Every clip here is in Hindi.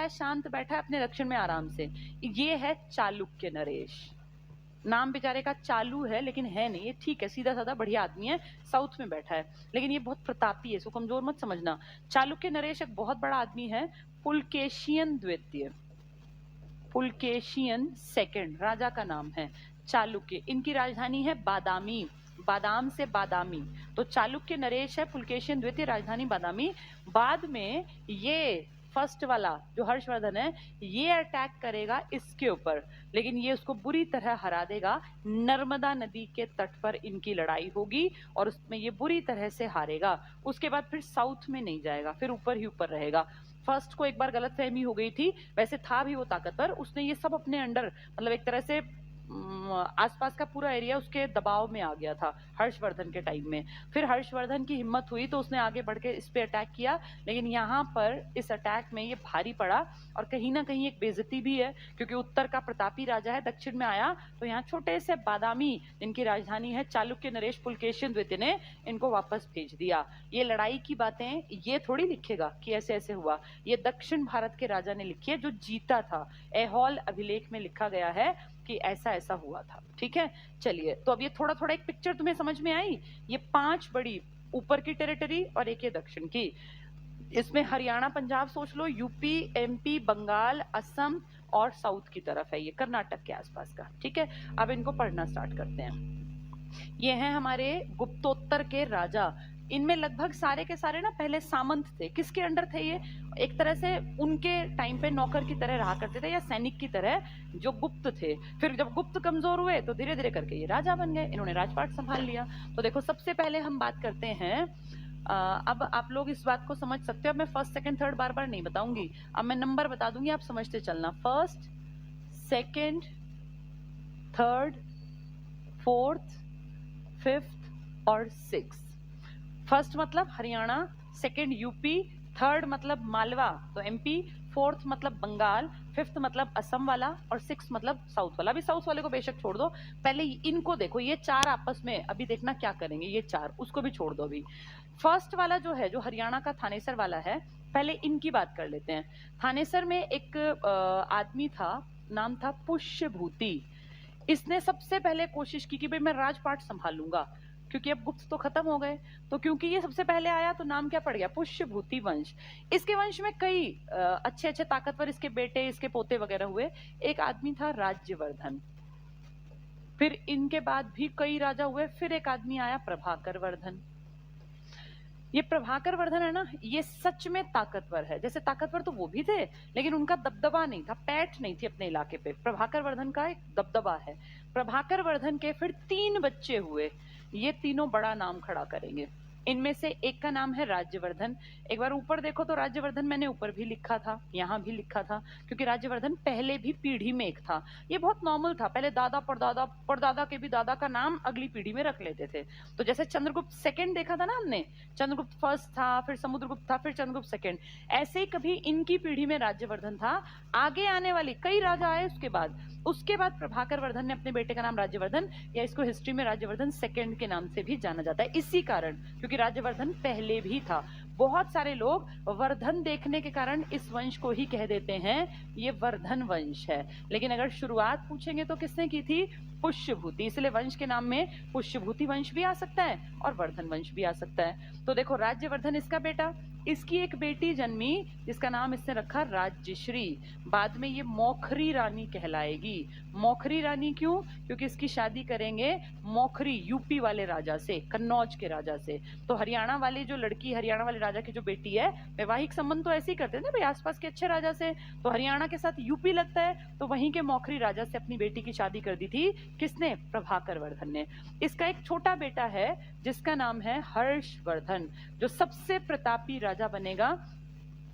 है, शांत बैठा है अपने दक्षिण में आराम से। ये है चालुक्य नरेश। नाम बेचारे का चालू है लेकिन है नहीं, ये ठीक है, सीधा साधा बढ़िया आदमी है, साउथ में बैठा है, लेकिन ये बहुत प्रतापी है, इसको कमजोर मत समझना। चालुक्य नरेश एक बहुत बड़ा आदमी है, पुलकेशियन द्वितीय, पुलकेशियन सेकंड राजा का नाम है चालुक्य। इनकी राजधानी है बादामी, बादाम से बादामी, तो चालुक्य नरेश है, पुलकेशियन द्वितीय, राजधानी बादामी। बाद में ये फर्स्ट वाला जो हर्षवर्धन है ये अटैक करेगा इसके ऊपर, लेकिन ये उसको बुरी तरह हरा देगा। नर्मदा नदी के तट पर इनकी लड़ाई होगी और उसमें ये बुरी तरह से हारेगा। उसके बाद फिर साउथ में नहीं जाएगा, फिर ऊपर ही ऊपर रहेगा। फर्स्ट को एक बार गलतफहमी हो गई थी, वैसे था भी वो ताकतवर, उसने ये सब अपने अंडर, मतलब एक तरह से आसपास का पूरा एरिया उसके दबाव में आ गया था हर्षवर्धन के टाइम में। फिर हर्षवर्धन की हिम्मत हुई तो उसने आगे बढ़ के इस पे अटैक किया, लेकिन यहाँ पर इस अटैक में ये भारी पड़ा और कहीं ना कहीं एक बेइज्जती भी है, क्योंकि उत्तर का प्रतापी राजा है, दक्षिण में आया तो यहाँ छोटे से बादामी जिनकी राजधानी है चालुक्य नरेश पुलकेशिन द्वितीय ने इनको वापस भेज दिया। ये लड़ाई की बातें ये थोड़ी लिखेगा कि ऐसे ऐसे हुआ, ये दक्षिण भारत के राजा ने लिखी है जो जीता था। ऐहोल अभिलेख में लिखा गया है कि ऐसा ऐसा हुआ था। ठीक है, चलिए, तो अब ये थोड़ा थोड़ा एक पिक्चर तुम्हें समझ में आई। ये 5 बड़ी ऊपर की टेरिटरी और एक ये दक्षिण की, इसमें हरियाणा पंजाब सोच लो, यूपी एमपी बंगाल असम और साउथ की तरफ है ये कर्नाटक के आसपास का। ठीक है, अब इनको पढ़ना स्टार्ट करते हैं। ये हैं हमारे गुप्तोत्तर के राजा, इनमें लगभग सारे के सारे ना पहले सामंत थे। किसके अंडर थे ये? एक तरह से उनके टाइम पे नौकर की तरह रहा करते थे या सैनिक की तरह, जो गुप्त थे। फिर जब गुप्त कमजोर हुए तो धीरे धीरे करके ये राजा बन गए, इन्होंने राजपाट संभाल लिया। तो देखो सबसे पहले हम बात करते हैं, अब आप लोग इस बात को समझ सकते हो, अब मैं फर्स्ट सेकंड थर्ड बार बार नहीं बताऊंगी, अब मैं नंबर बता दूंगी, आप समझते चलना। First, second, third, fourth, fifth और सिक्स्थ। फर्स्ट मतलब हरियाणा, सेकंड यूपी, थर्ड मतलब मालवा तो एमपी, फोर्थ मतलब बंगाल, फिफ्थ मतलब असम वाला और सिक्स मतलब साउथ वाला। अभी साउथ वाले को बेशक छोड़ दो, पहले इनको देखो, ये 4 आपस में अभी देखना क्या करेंगे, ये 4 उसको भी छोड़ दो अभी। फर्स्ट वाला जो है, जो हरियाणा का थानेसर वाला है, पहले इनकी बात कर लेते हैं। थानेसर में एक आदमी था, नाम था पुष्यभूति। इसने सबसे पहले कोशिश की कि भाई मैं राजपाट संभालूंगा, क्योंकि अब गुप्त तो खत्म हो गए, तो क्योंकि ये सबसे पहले आया तो नाम क्या पड़ गया, पुष्यभूति वंश। इसके वंश में कई अच्छे अच्छे ताकतवर इसके बेटे, इसके पोते वगैरह हुए। एक आदमी था राज्यवर्धन, फिर इनके बाद भी कई राजा हुए, फिर एक आदमी आया प्रभाकर वर्धन। ये प्रभाकर वर्धन है ना, ये सच में ताकतवर है। जैसे ताकतवर तो वो भी थे, लेकिन उनका दबदबा नहीं था, पैठ नहीं थी अपने इलाके पे। प्रभाकर वर्धन का एक दबदबा है। प्रभाकर वर्धन के फिर 3 बच्चे हुए, ये तीनों बड़ा नाम खड़ा करेंगे। इनमें से एक का नाम है राज्यवर्धन। एक बार ऊपर देखो तो राज्यवर्धन मैंने ऊपर भी लिखा था, यहाँ भी लिखा था, क्योंकि राज्यवर्धन पहले भी पीढ़ी में एक था। ये बहुत नॉर्मल था, पहले दादा परदादा परदादा के भी दादा का नाम अगली पीढ़ी में रख लेते थे। तो जैसे चंद्रगुप्त सेकंड देखा था ना हमने, चंद्रगुप्त फर्स्ट था, फिर समुद्रगुप्त था, फिर चंद्रगुप्त सेकंड, ऐसे ही कभी इनकी पीढ़ी में राज्यवर्धन था। आगे आने वाली कई राजा आए उसके बाद प्रभाकर वर्धन ने अपने बेटे का नाम राज्यवर्धन, या इसको हिस्ट्री में राज्यवर्धन सेकंड के नाम से भी जाना जाता है, इसी कारण, क्योंकि राज्यवर्धन पहले भी था। बहुत सारे लोग वर्धन देखने के कारण इस वंश को ही कह देते हैं ये वर्धन वंश है, लेकिन अगर शुरुआत पूछेंगे तो किसने की थी, पुष्यभूति। इसलिए वंश के नाम में पुष्यभूति वंश भी आ सकता है और वर्धन वंश भी आ सकता है। तो देखो राज्यवर्धन इसका बेटा, इसकी एक बेटी जन्मी जिसका नाम इसने रखा राज्यश्री। बाद में ये मौखरी रानी कहलाएगी। मौखरी रानी क्यों? क्योंकि इसकी शादी करेंगे मौखरी यूपी वाले राजा से, कन्नौज के राजा से। तो हरियाणा वाली जो लड़की, हरियाणा वाले राजा की जो बेटी है, वैवाहिक संबंध तो ऐसे ही करते हैं ना भाई, आसपास के अच्छे राजा से। तो हरियाणा के साथ यूपी लगता है, तो वहीं के मौखरी राजा से अपनी बेटी की शादी कर दी थी। किसने? प्रभाकर वर्धन ने। इसका एक छोटा बेटा है जिसका नाम है हर्षवर्धन, जो सबसे प्रतापी राजा बनेगा,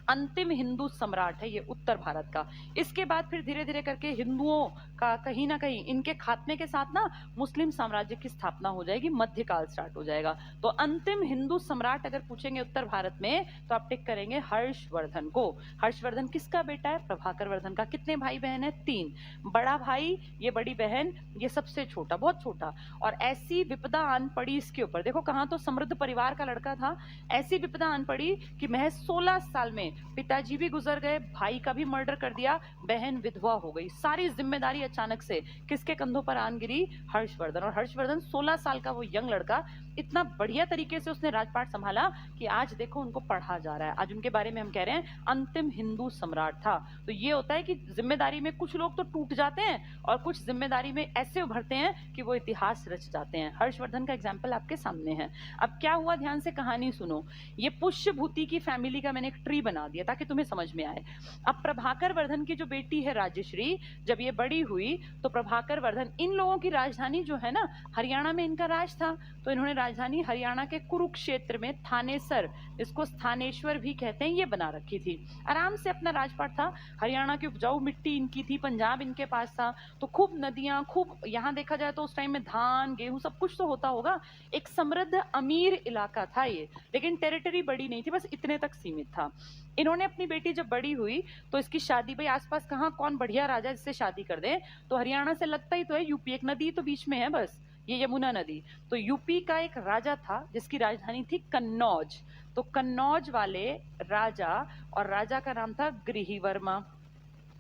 अंतिम हिंदू सम्राट है ये उत्तर भारत का। इसके बाद फिर धीरे धीरे करके हिंदुओं का कहीं ना कहीं इनके खात्मे के साथ ना मुस्लिम साम्राज्य की स्थापना हो जाएगी, मध्यकाल स्टार्ट हो जाएगा। तो अंतिम हिंदू सम्राट अगर पूछेंगे उत्तर भारत में तो आप टिक करेंगे हर्षवर्धन को। हर्षवर्धन किसका बेटा है? प्रभाकर वर्धन का। कितने भाई बहन है? 3। बड़ा भाई, ये बड़ी बहन, ये सबसे छोटा, बहुत छोटा। और ऐसी विपदा आन पड़ी इसके ऊपर, देखो कहाँ तो समृद्ध परिवार का लड़का था, ऐसी विपदा आन पड़ी कि महज 16 साल में पिताजी भी गुजर गए, भाई का भी मर्डर कर दिया, बहन विधवा हो गई। सारी जिम्मेदारी अचानक से किसके कंधों पर आन गिरी? हर्षवर्धन। और हर्षवर्धन 16 साल का वो यंग लड़का, इतना बढ़िया तरीके से उसने राजपाट संभाला कि आज देखो उनको पढ़ा जा रहा है। आज उनके बारे में हम कह रहे हैं अंतिम हिंदू सम्राट था। तो ये होता है कि जिम्मेदारी में कुछ लोग तो टूट जाते हैं और कुछ जिम्मेदारी में ऐसे उभरते हैं कि वो इतिहास रच जाते हैं। हर्षवर्धन का एग्जाम्पल आपके सामने है। अब क्या हुआ, ध्यान से कहानी सुनो। ये पुष्यभूति की फैमिली का मैंने एक ट्री बना दिया ताकि तुम्हें समझ में आए। अब प्रभाकर वर्धन की जो बेटी है राजश्री, जब ये बड़ी हुई तो प्रभाकर वर्धन, इन लोगों की राजधानी जो है ना, हरियाणा में इनका राज था, तो इन्होंने राजधानी हरियाणा के कुरुक्षेत्र में थानेसर, इसको स्थानेश्वर भी कहते हैं, ये बना रखी थी। आराम से अपना राजपाट था। हरियाणा की उपजाऊ मिट्टी इनकी थी, पंजाब इनके पास था, तो खूब नदियां, खूब, यहाँ देखा जाए तो उस टाइम में धान गेहूं सब कुछ तो होता होगा। एक समृद्ध अमीर इलाका था ये, लेकिन टेरिटरी बड़ी नहीं थी, बस इतने तक सीमित था। इन्होंने अपनी बेटी जब बड़ी हुई तो इसकी शादी, भाई आसपास कहाँ कौन बढ़िया राजा जिससे शादी कर दे, तो हरियाणा से लगता ही तो है यूपी, एक नदी तो बीच में है बस, ये यमुना नदी। तो यूपी का एक राजा था जिसकी राजधानी थी कन्नौज। तो कन्नौज वाले राजा, और राजा का नाम था गृहवर्मा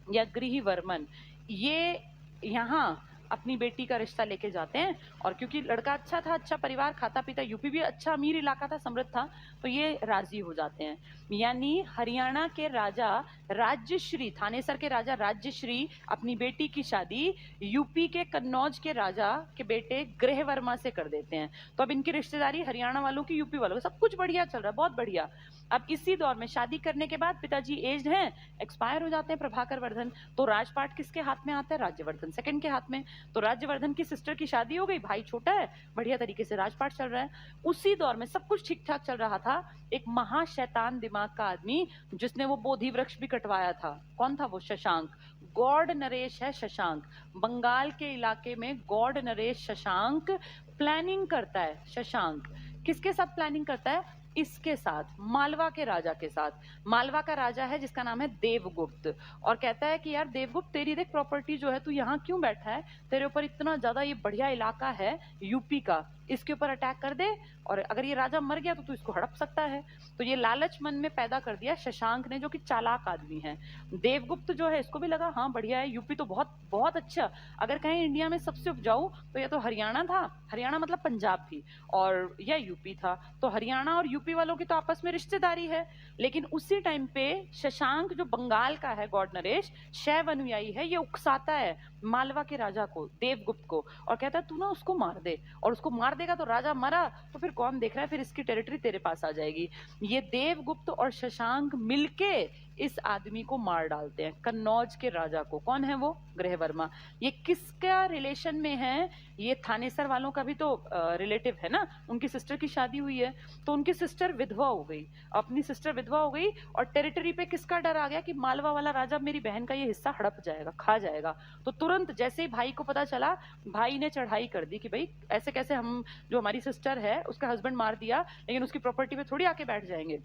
या गृहवर्मन, ये यहाँ अपनी बेटी का रिश्ता लेके जाते हैं। और क्योंकि लड़का अच्छा था, अच्छा परिवार, खाता पीता, यूपी भी अच्छा अमीर इलाका था, समृद्ध था, तो ये राजी हो जाते हैं। यानी हरियाणा के राजा राज्यश्री, थानेसर के राजा राज्यश्री अपनी बेटी की शादी यूपी के कन्नौज के राजा के बेटे गृहवर्मा से कर देते हैं। तो अब इनकी रिश्तेदारी हरियाणा वालों की यूपी वालों की, सब कुछ बढ़िया चल रहा है, बहुत बढ़िया। अब इसी दौर में शादी करने के बाद पिताजी एज्ड हैं, एक्सपायर हो जाते हैं प्रभाकर वर्धन, तो राजपाट किसके हाथ में आता है? राज्यवर्धन सेकंड के हाथ में। तो राज्यवर्धन की सिस्टर की शादी हो गई, भाई छोटा है, बढ़िया तरीके से राजपाट चल रहा है। उसी दौर में सब कुछ ठीक ठाक चल रहा था। एक महाशैतान दिमाग का आदमी जिसने वो बोधि वृक्ष भी कटवाया था, कौन था वो? शशांक। गॉड नरेश है शशांक, बंगाल के इलाके में गॉड नरेश शशांक प्लानिंग करता है। शशांक किसके साथ प्लानिंग करता है? इसके साथ, मालवा के राजा के साथ। मालवा का राजा है जिसका नाम है देवगुप्त, और कहता है कि यार देवगुप्त, तेरी देख प्रॉपर्टी जो है, तू यहाँ क्यों बैठा है, तेरे ऊपर इतना ज्यादा ये बढ़िया इलाका है यूपी का, इसके ऊपर अटैक कर दे, और अगर ये राजा मर गया तो तू इसको हड़प सकता है। तो ये लालच मन में पैदा कर दिया शशांक ने, जो कि चालाक आदमी है। देवगुप्त जो है, इसको भी लगा हाँ बढ़िया है, यूपी तो बहुत बहुत अच्छा, अगर कहीं इंडिया में सबसे उपजाऊ तो ये तो हरियाणा था, हरियाणा मतलब पंजाब भी, और यह यूपी था, तो हरियाणा और यूपी वालों की तो आपस में रिश्तेदारी है। लेकिन उसी टाइम पे शशांक जो बंगाल का है, गॉड नरेश, शैव अनुयायी है, ये उकसाता है मालवा के राजा को, देवगुप्त को, और कहता है तू ना उसको मार दे, और उसको मार देगा तो राजा मरा तो फिर कौन देख रहा है, फिर इसकी टेरिटरी तेरे पास आ जाएगी। ये देवगुप्त और शशांक मिलके इस आदमी को मार डालते हैं, कन्नौज के राजा को। कौन है वो? गृहवर्मा। ये किसका रिलेशन में है? ये थानेसर वालों का भी तो रिलेटिव है ना, उनकी सिस्टर की शादी हुई है, तो उनकी सिस्टर विधवा हो गई, अपनी सिस्टर विधवा हो गई, और टेरिटरी पे किसका डर आ गया कि मालवा वाला राजा मेरी बहन का ये हिस्सा हड़प जाएगा, खा जाएगा। तो तुरंत जैसे ही भाई को पता चला, भाई ने चढ़ाई कर दी कि भाई ऐसे कैसे, हम जो हमारी सिस्टर है उसका हस्बैंड मार दिया, लेकिन उसकी प्रॉपर्टी पे थोड़ी आके बैठ जाएंगे।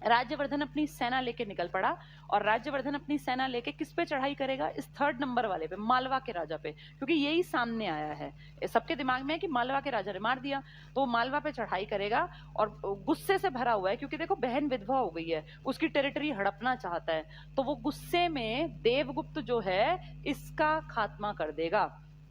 राज्यवर्धन अपनी सेना लेके निकल पड़ा, और राज्यवर्धन अपनी सेना लेके किस पे चढ़ाई करेगा? इस 3rd नंबर वाले पे, मालवा के राजा पे, क्योंकि यही सामने आया है सबके दिमाग में कि मालवा के राजा ने मार दिया, तो मालवा पे चढ़ाई करेगा। और गुस्से से भरा हुआ है, क्योंकि देखो बहन विधवा हो गई है, उसकी टेरिटरी हड़पना चाहता है, तो वो गुस्से में देवगुप्त जो है इसका खात्मा कर देगा,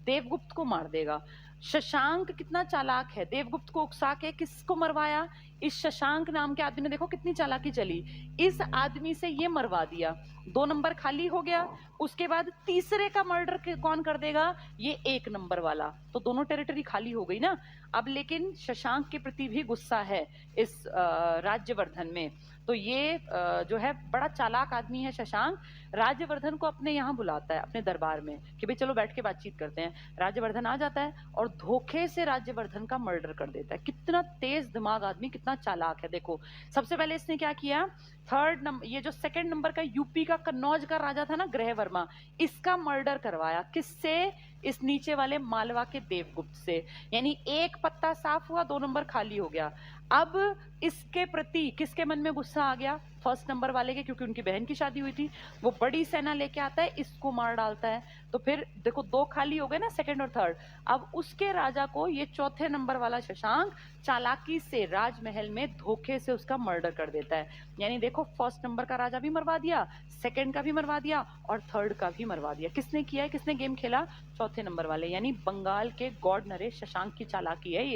देवगुप्त को मार देगा। शशांक कितना चालाक है, देवगुप्त को उकसा के किसको मरवाया? इस शशांक नाम के आदमी ने, देखो कितनी चालाकी चली, इस आदमी से ये मरवा दिया, 2 नंबर खाली हो गया। उसके बाद तीसरे का मर्डर कौन कर देगा? ये 1 नंबर वाला, तो दोनों टेरिटरी खाली हो गई ना। अब लेकिन शशांक के प्रति भी गुस्सा है इस राज्यवर्धन में, तो ये जो है बड़ा चालाक आदमी है शशांक। राज्यवर्धन को अपने यहाँ बुलाता है, अपने दरबार में, कि भाई चलो बैठ के बातचीत करते हैं। राज्यवर्धन आ जाता है और धोखे से राज्यवर्धन का मर्डर कर देता है। कितना तेज दिमाग आदमी, कितना चालाक है। देखो सबसे पहले इसने क्या किया, 3rd नंबर, ये जो 2nd नंबर का यूपी का कन्नौज का राजा था ना गृहवर्मा, इसका मर्डर करवाया। किससे? इस नीचे वाले मालवा के देवगुप्त से। यानी एक पत्ता साफ हुआ, 2 नंबर खाली हो गया। अब इसके प्रति किसके मन में गुस्सा आ गया? 1st नंबर वाले के, क्योंकि उनकी बहन की शादी हुई थी। वो बड़ी सेना लेके आता है, इसको मार डालता है। तो फिर देखो 2 खाली हो गए ना, 2nd और 3rd। अब उसके राजा को ये 4थे नंबर वाला शशांक चालाकी से राजमहल में धोखे से उसका मर्डर कर देता है। यानी देखो देखो फर्स्ट नंबर का राजा भी मरवा दिया, सेकंड का भी मरवा दिया और थर्ड का भी मरवा दिया। किसने किया है, किसने गेम खेला? चौथे नंबर वाले, यानी बंगाल के गॉड नरेश शशांक की चालाकी है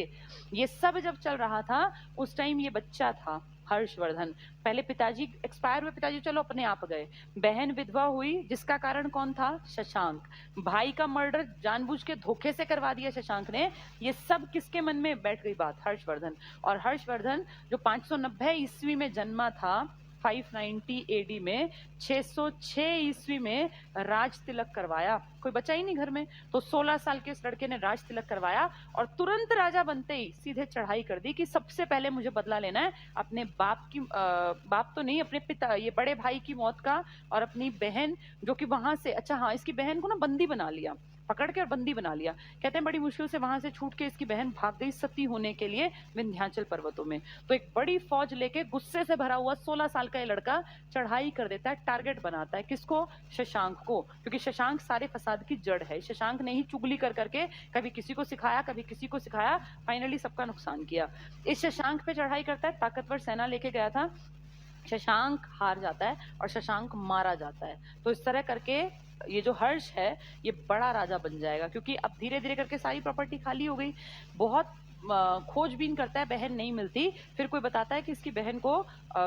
ये सब जब चल रहा था उस टाइम ये बच्चा था हर्षवर्धन। पहले पिताजी एक्सपायर हुए, पिताजी चलो अपने आप गए, बहन विधवा हुई, जिसका कारण कौन था? शशांक। भाई का मर्डर जानबूझ के धोखे से करवा दिया शशांक ने। ये सब किसके मन में बैठ गई बात? हर्षवर्धन। और हर्षवर्धन जो 590 ईस्वी में जन्मा था, 590 एडी में, 606 ईस्वी में राज तिलक करवाया। कोई बचा ही नहीं घर में, तो 16 साल के इस लड़के ने राज तिलक करवाया और तुरंत राजा बनते ही सीधे चढ़ाई कर दी कि सबसे पहले मुझे बदला लेना है अपने बाप की, बाप तो नहीं, अपने पिता, ये बड़े भाई की मौत का, और अपनी बहन जो कि वहां से, अच्छा हाँ, इसकी बहन को ना बंदी बना लिया, पकड़ के और बंदी बना लिया। कहते हैं बड़ी मुश्किल से वहां से छूट के इसकी बहन भाग गई सती होने के लिए विंध्याचल पर्वतों में। तो एक बड़ी फौज लेके गुस्से से भरा हुआ 16 साल का ये लड़का चढ़ाई कर देता है, टारगेट बनाता है किसको? शशांक को, क्योंकि शशांक सारे फसाद की जड़ है। शशांक ने ही चुगली कर करके कभी किसी को सिखाया, कभी किसी को सिखाया, फाइनली सबका नुकसान किया। इस शशांक पे चढ़ाई करता है, ताकतवर सेना लेके गया था, शशांक हार जाता है और शशांक मारा जाता है। तो इस तरह करके ये जो हर्ष है ये बड़ा राजा बन जाएगा, क्योंकि अब धीरे धीरे करके सारी प्रॉपर्टी खाली हो गई। बहुत खोजबीन करता है, बहन नहीं मिलती। फिर कोई बताता है कि इसकी बहन को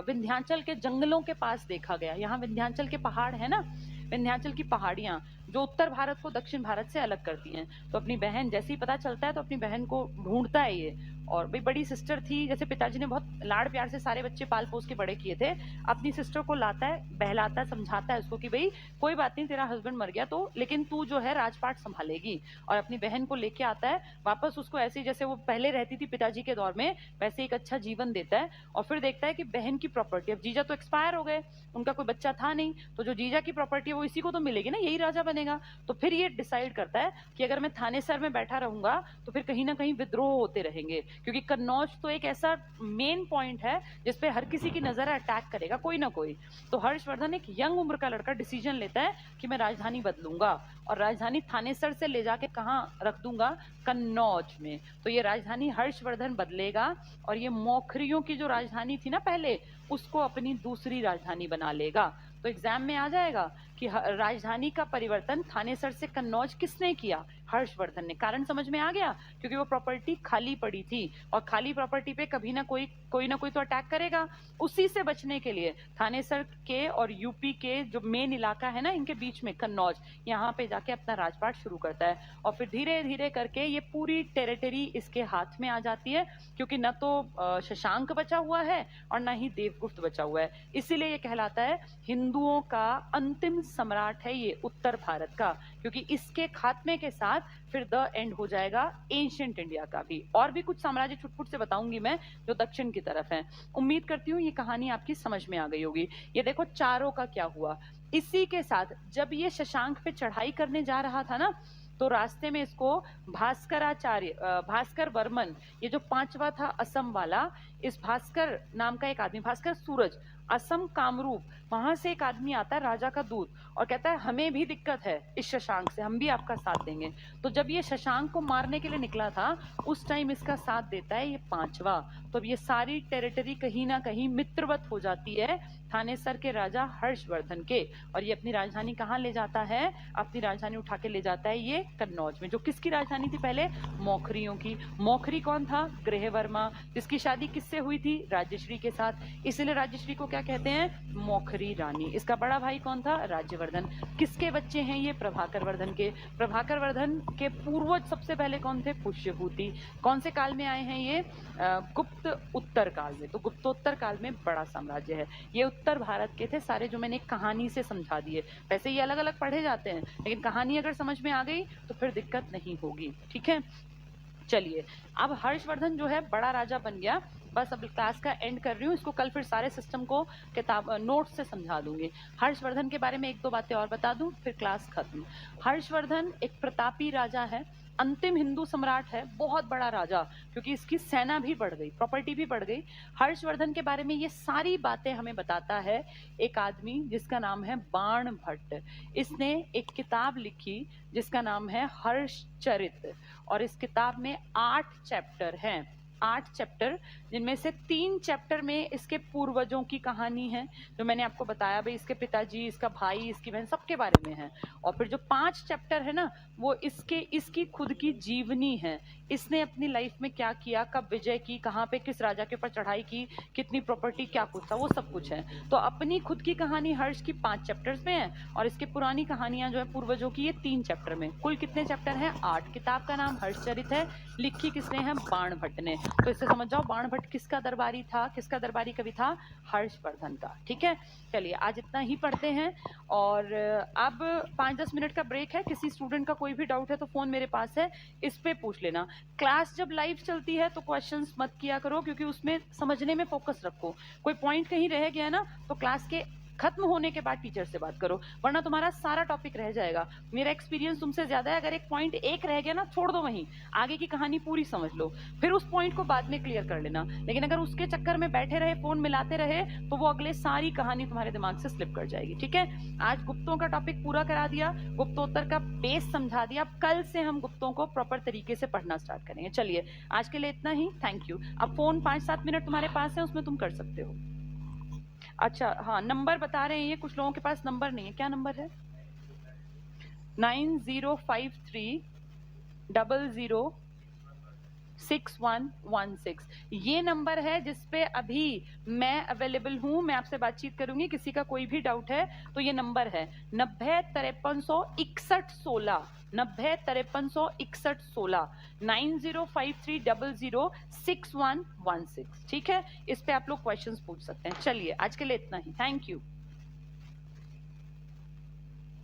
विंध्याचल के जंगलों के पास देखा गया। यहाँ विंध्याचल के पहाड़ है ना, विंध्याचल की पहाड़ियां जो उत्तर भारत को दक्षिण भारत से अलग करती हैं। तो अपनी बहन जैसे ही पता चलता है तो अपनी बहन को ढूंढता है ये। और भाई बड़ी सिस्टर थी, जैसे पिताजी ने बहुत लाड़ प्यार से सारे बच्चे पाल पोस के बड़े किए थे, अपनी सिस्टर को लाता है, बहलाता है, समझाता है उसको कि भाई कोई बात नहीं, तेरा हस्बैंड मर गया तो, लेकिन तू जो है राजपाट संभालेगी। और अपनी बहन को लेके आता है वापस, उसको ऐसे जैसे वो पहले रहती थी पिताजी के दौर में वैसे एक अच्छा जीवन देता है। और फिर देखता है कि बहन की प्रॉपर्टी, अब जीजा तो एक्सपायर हो गए, उनका कोई बच्चा था नहीं, तो जो जीजा की प्रॉपर्टी है वो इसी को तो मिलेगी ना, यही राजा बनेगा। तो फिर ये डिसाइड करता है कि अगर मैं थानेसर में बैठा रहूंगा तो फिर कहीं ना कहीं विद्रोह होते रहेंगे, क्योंकि कन्नौज तो एक ऐसा मेन पॉइंट है जिसपे हर किसी की नजर अटैक करेगा कोई ना कोई। तो हर्षवर्धन एक यंग उम्र का लड़का डिसीजन लेता है कि मैं राजधानी बदलूंगा और राजधानी थानेसर से ले जाके कहाँ रख दूंगा? कन्नौज में। तो ये राजधानी हर्षवर्धन बदलेगा और ये मौखरियों की जो राजधानी थी ना पहले, उसको अपनी दूसरी राजधानी बना लेगा। तो एग्जाम में आ जाएगा कि राजधानी का परिवर्तन थानेसर से कन्नौज किसने किया? हर्षवर्धन ने। कारण समझ में आ गया, क्योंकि वो प्रॉपर्टी खाली पड़ी थी और खाली प्रॉपर्टी पे कभी ना कोई तो अटैक करेगा। उसी से बचने के लिए थानेसर के और यूपी के जो मेन इलाका है ना इनके बीच में कन्नौज, यहाँ पे जाके अपना राजपाट शुरू करता है। और फिर धीरे धीरे करके ये पूरी टेरिटरी इसके हाथ में आ जाती है, क्योंकि न तो शशांक बचा हुआ है और न ही देवगुप्त बचा हुआ है। इसीलिए ये कहलाता है हिंदुओं का अंतिम सम्राट है ये उत्तर भारत का, क्योंकि इसके खात्मे के साथ फिर द एंड हो जाएगा एंशिएंट इंडिया का भी। और भी कुछ साम्राज्य छुटपुट से बताऊंगी मैं जो दक्षिण की तरफ है। उम्मीद करती हूँ ये कहानी आपकी समझ में आ गई होगी। ये देखो चारों का क्या हुआ। इसी के साथ जब ये शशांक पे चढ़ाई करने जा रहा था ना, तो रास्ते में इसको भास्कर वर्मन, ये जो पांचवा था असम वाला, इस भास्कर नाम का एक आदमी, भास्कर सूरज, असम कामरूप, वहां से एक आदमी आता है राजा का दूत और कहता है हमें भी दिक्कत है इस शशांक से, हम भी आपका साथ देंगे। तो जब ये शशांक को मारने के लिए निकला था उस टाइम इसका साथ देता है ये पांचवा। तो अब ये सारी टेरिटरी कहीं ना कहीं मित्रवत हो जाती है थानेसर के राजा हर्षवर्धन के, और ये अपनी राजधानी कहाँ ले जाता है? अपनी राजधानी उठा के ले जाता है ये कन्नौज में, जो किसकी राजधानी थी पहले? मौखरियों की। मौखरी कौन था? गृहवर्मा, जिसकी शादी किससे हुई थी? राजश्री के साथ। इसलिए राजश्री को क्या कहते हैं? मौखरी रानी। इसका बड़ा भाई कौन था? राज्यवर्धन। किसके बच्चे हैं ये? प्रभाकर वर्धन के। प्रभाकर वर्धन के पूर्वज सबसे पहले कौन थे? पुष्यभूति। कौन से काल में आए हैं ये? गुप्त उत्तर काल में। तो गुप्तोत्तर काल में बड़ा साम्राज्य है ये। उत्तर भारत के थे सारे, जो मैंने कहानी से समझा दिए। वैसे ये अलग अलग पढ़े जाते हैं, लेकिन कहानी अगर समझ में आ गई तो फिर दिक्कत नहीं होगी। ठीक है, चलिए अब हर्षवर्धन जो है बड़ा राजा बन गया। बस अब क्लास का एंड कर रही हूँ, इसको कल फिर सारे सिस्टम को किताब नोट से समझा दूंगी। हर्षवर्धन के बारे में एक दो बातें और बता दूं, फिर क्लास खत्म। हर्षवर्धन एक प्रतापी राजा है, अंतिम हिंदू सम्राट है, बहुत बड़ा राजा, क्योंकि इसकी सेना भी बढ़ गई, प्रॉपर्टी भी बढ़ गई। हर्षवर्धन के बारे में ये सारी बातें हमें बताता है एक आदमी जिसका नाम है बाण भट्ट। इसने एक किताब लिखी जिसका नाम है हर्षचरित, और इस किताब में 8 चैप्टर हैं। 8 चैप्टर, जिनमें से 3 चैप्टर में इसके पूर्वजों की कहानी है, जो मैंने आपको बताया भाई इसके पिताजी, इसका भाई, इसकी बहन, सबके बारे में है। और फिर जो 5 चैप्टर है ना, वो इसकी खुद की जीवनी है। इसने अपनी लाइफ में क्या किया, कब विजय की, कहाँ पे किस राजा के ऊपर चढ़ाई की, कितनी प्रॉपर्टी, क्या कुछ था, वो सब कुछ है। तो अपनी खुद की कहानी हर्ष की 5 चैप्टर्स में है, और इसकी पुरानी कहानियां जो है पूर्वजों की, ये 3 चैप्टर में। कुल कितने चैप्टर हैं? 8। किताब का नाम हर्षचरित है, लिखी किसने है? बाणभट्ट ने। तो इससे समझ जाओ बाणभट्ट किसका दरबारी था, किसका दरबारी कवि था? हर्षवर्धन का। ठीक है, चलिए आज इतना ही पढ़ते हैं, और अब 5-10 मिनट का ब्रेक है। किसी स्टूडेंट का कोई भी डाउट है तो फोन मेरे पास है, इस पे पूछ लेना। क्लास जब लाइव चलती है तो क्वेश्चंस मत किया करो, क्योंकि उसमें समझने में फोकस रखो। कोई पॉइंट कहीं रह गया ना तो क्लास के खत्म होने के बाद टीचर से बात करो, वरना तुम्हारा सारा टॉपिक रह जाएगा। मेरा एक्सपीरियंस तुमसे ज्यादा है, अगर एक पॉइंट एक रह गया ना, छोड़ दो वहीं, आगे की कहानी पूरी समझ लो, फिर उस पॉइंट को बाद में क्लियर कर लेना। लेकिन अगर उसके चक्कर में बैठे रहे, फोन मिलाते रहे, तो वो अगले सारी कहानी तुम्हारे दिमाग से स्लिप कर जाएगी। ठीक है, आज गुप्तों का टॉपिक पूरा करा दिया, गुप्तोत्तर का बेस समझा दिया। अब कल से हम गुप्तों को प्रॉपर तरीके से पढ़ना स्टार्ट करेंगे। चलिए आज के लिए इतना ही, थैंक यू। अब फोन 5-7 मिनट तुम्हारे पास है, उसमें तुम कर सकते हो। अच्छा हाँ, नंबर बता रहे हैं, ये कुछ लोगों के पास नंबर नहीं है। क्या नंबर है? 9053006116। ये नंबर है जिसपे अभी मैं अवेलेबल हूँ, मैं आपसे बातचीत करूंगी। किसी का कोई भी डाउट है तो ये नंबर है 90536116, 90536116, 9053006116। ठीक है, इस पे आप लोग क्वेश्चंस पूछ सकते हैं। चलिए आज के लिए इतना ही, थैंक यू।